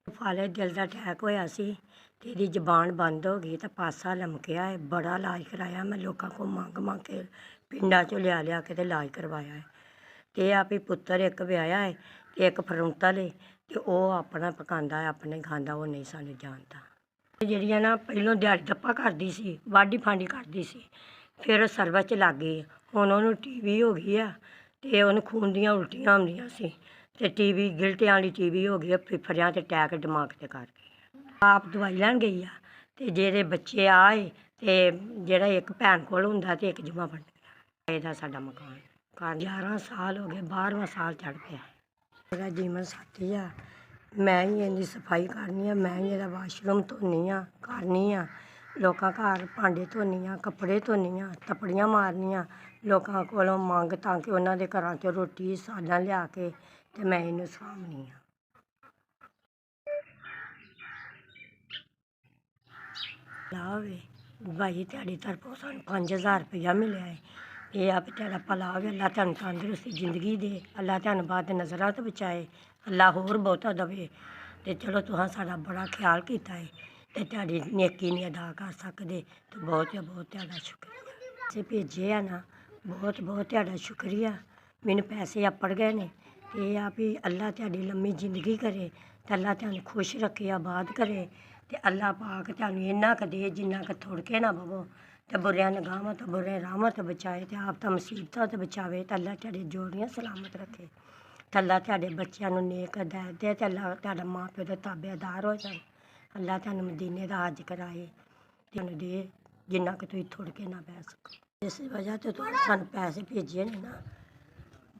ਫਾਲੇ ਦਿਲ ਦਾ ਅਟੈਕ ਹੋਇਆ ਸੀ ਤੇ ਇਹਦੀ ਜ਼ਬਾਨ ਬੰਦ ਹੋ ਗਈ ਤਾਂ ਪਾਸਾ ਲਮਕਿਆ ਹੈ। ਬੜਾ ਇਲਾਜ ਕਰਾਇਆ ਮੈਂ, ਲੋਕਾਂ ਕੋਲ ਮੰਗ ਕੇ ਪਿੰਡਾਂ 'ਚੋਂ ਲਿਆ ਕੇ ਤੇ ਇਲਾਜ ਕਰਵਾਇਆ ਹੈ। ਤੇ ਆ ਵੀ ਪੁੱਤਰ ਇੱਕ ਵਿਆਹਿਆ ਹੈ ਤੇ ਇੱਕ ਫਰੰਟਲ ਹੈ ਤੇ ਉਹ ਆਪਣਾ ਪਕਾਉਂਦਾ ਹੈ, ਆਪਣੇ ਖਾਂਦਾ, ਉਹ ਨਹੀਂ ਸਾਨੂੰ ਜਾਣਦਾ। ਜਿਹੜੀਆਂ ਨਾ ਪਹਿਲੋਂ ਦਿਹਾੜੀ ਦੱਪਾ ਕਰਦੀ ਸੀ, ਵਾਢੀ ਫਾਂਡੀ ਕਰਦੀ ਸੀ, ਫਿਰ ਸਰਵਿਸ 'ਚ ਲੱਗ ਗਈ। ਹੁਣ ਉਹਨੂੰ ਟੀਵੀ ਹੋ ਗਈ ਆ ਤੇ ਉਹਨੂੰ ਖੂਨ ਦੀਆਂ ਉਲਟੀਆਂ ਆਉਂਦੀਆਂ ਸੀ ਤੇ ਟੀਵੀ ਗਿਲਟਿਆਂ ਵਾਲੀ ਟੀਵੀ ਹੋ ਗਈ ਆ, ਫਿਫੜਿਆਂ ਤੇ ਅਟੈਕ ਦਿਮਾਗ ਤੇ ਕਰ ਗਈ। ਆਪ ਦਵਾਈ ਲੈਣ ਗਈ ਆ ਤੇ ਜਿਹੜੇ ਬੱਚੇ ਆਏ ਤੇ ਜਿਹੜਾ ਇੱਕ ਭੈਣ ਕੋਲ ਹੁੰਦਾ ਤੇ ਇੱਕ ਜਮਾ ਬਣ ਗਿਆ। ਇਹਦਾ ਸਾਡਾ ਮਕਾਨ 11 ਸਾਲ ਹੋ ਗਏ, 12ਵਾਂ ਸਾਲ ਚੜ੍ਹ ਪਿਆ। ਮੇਰਾ ਜੀਵਨ ਸਾਥੀ ਆ, ਮੈਂ ਹੀ ਇਹਦੀ ਸਫਾਈ ਕਰਨੀ ਆ, ਮੈਂ ਹੀ ਇਹਦਾ ਵਾਸ਼ਰੂਮ ਧੋਨੀ ਆ, ਕਰਨੀ ਆ, ਲੋਕਾਂ ਘਰ ਭਾਂਡੇ ਧੋਨੀ ਆ, ਕੱਪੜੇ ਧੋਨੀ ਆ, ਤਪੜੀਆਂ ਮਾਰਨੀਆਂ, ਲੋਕਾਂ ਕੋਲੋਂ ਮੰਗ ਤਾਂ ਕਿ ਉਹਨਾਂ ਦੇ ਘਰਾਂ 'ਚੋਂ ਰੋਟੀ ਸਾਲਾਂ ਲਿਆ ਕੇ ਤੇ ਮੈਂ ਇਹਨੂੰ ਸਾਂਭਣੀ ਆ। ਲਾਵੇ ਭਾਈ ਤੁਹਾਡੀ ਤਰਫੋਂ ਸਾਨੂੰ 5000 ਰੁਪਇਆ ਮਿਲਿਆ ਹੈ। ਇਹ ਆ ਵੀ ਤੁਹਾਡਾ ਭਲਾ ਹੋਵੇ, ਅੱਲਾ ਤੁਹਾਨੂੰ ਤੰਦਰੁਸਤੀ ਜ਼ਿੰਦਗੀ ਦੇ, ਅੱਲਾ ਤੁਹਾਨੂੰ ਬਾਦ ਨਜ਼ਰਾਂ ਤੋਂ ਬਚਾਏ, ਅੱਲਾ ਹੋਰ ਬਹੁਤਾ ਦੇਵੇ। ਤੇ ਚਲੋ ਤੁਸੀਂ ਸਾਡਾ ਬੜਾ ਖਿਆਲ ਕੀਤਾ ਹੈ ਤੇ ਤੁਹਾਡੀ ਨੇਕੀ ਨਹੀਂ ਅਦਾ ਕਰ ਸਕਦੇ ਤੇ ਬਹੁਤ ਤੁਹਾਡਾ ਸ਼ੁਕਰੀਆ। ਪੈਸੇ ਭੇਜੇ ਆ ਨਾ, ਬਹੁਤ ਤੁਹਾਡਾ ਸ਼ੁਕਰੀਆ। ਮੈਨੂੰ ਪੈਸੇ ਅੱਪੜ ਗਏ ਨੇ ਤੇ ਇਹ ਆ ਵੀ ਅੱਲਾ ਤੁਹਾਡੀ ਲੰਮੀ ਜ਼ਿੰਦਗੀ ਕਰੇ ਤੇ ਅੱਲਾ ਤੁਹਾਨੂੰ ਖੁਸ਼ ਰੱਖੇ, ਆਬਾਦ ਕਰੇ ਤੇ ਅੱਲਾ ਪਾਕ ਤੁਹਾਨੂੰ ਇੰਨਾ ਕੁ ਦੇ ਜਿੰਨਾ ਕੁ ਥੁੜ ਕੇ ਨਾ ਪਵੋ ਤੇ ਬੁਰਿਆਂ ਨਿਗਾਹਾਂ ਤੋਂ, ਬੁਰੇ ਰਾਹਾਂ ਤੋਂ ਬਚਾਏ ਤੇ ਆਪ ਤਾਂ ਮੁਸੀਬਤਾਂ ਤੋਂ ਬਚਾਵੇ ਤੇ ਅੱਲਾ ਤੁਹਾਡੇ ਜੋੜੀਆਂ ਸਲਾਮਤ ਰੱਖੇ ਤੇ ਅੱਲਾ ਤੁਹਾਡੇ ਬੱਚਿਆਂ ਨੂੰ ਨੇਕ ਹਦਾਇਤ ਦੇ ਤੇ ਅੱਲਾ ਤੁਹਾਡਾ ਮਾਂ ਪਿਓ ਦੇ ਤਾਬੇਦਾਰ ਹੋ ਜਾਣ। ਅੱਲਾ ਤੁਹਾਨੂੰ ਮਦੀਨੇ ਦਾ ਹੱਜ ਕਰਾਏ ਤੇ ਤੁਹਾਨੂੰ ਦੇ ਜਿੰਨਾ ਕੁ ਤੁਸੀਂ ਥੁੜ ਕੇ ਨਾ ਬਹਿ ਸਕੋ। ਇਸ ਵਜ੍ਹਾ ਤੋਂ ਤੁਸੀਂ ਸਾਨੂੰ ਪੈਸੇ ਭੇਜੇ ਨੇ ਨਾ,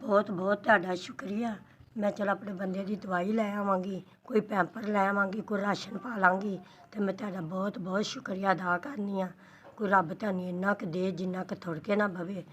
ਬਹੁਤ ਤੁਹਾਡਾ ਸ਼ੁਕਰੀਆ। ਮੈਂ ਚਲ ਆਪਣੇ ਬੰਦੇ ਦੀ ਦਵਾਈ ਲੈ ਆਵਾਂਗੀ, ਕੋਈ ਪੈਂਪਰ ਲੈ ਆਵਾਂਗੀ, ਕੋਈ ਰਾਸ਼ਨ ਪਾ ਲਾਂਗੀ ਤੇ ਮੈਂ ਤੁਹਾਡਾ ਬਹੁਤ ਸ਼ੁਕਰੀਆ ਅਦਾ ਕਰਨੀ ਆ। ਕੋਈ ਰੱਬ ਤੁਹਾਨੂੰ ਇੰਨਾ ਕੁ ਦੇ ਜਿੰਨਾ ਕੁ ਥੁੜ ਕੇ ਨਾ ਪਵੇ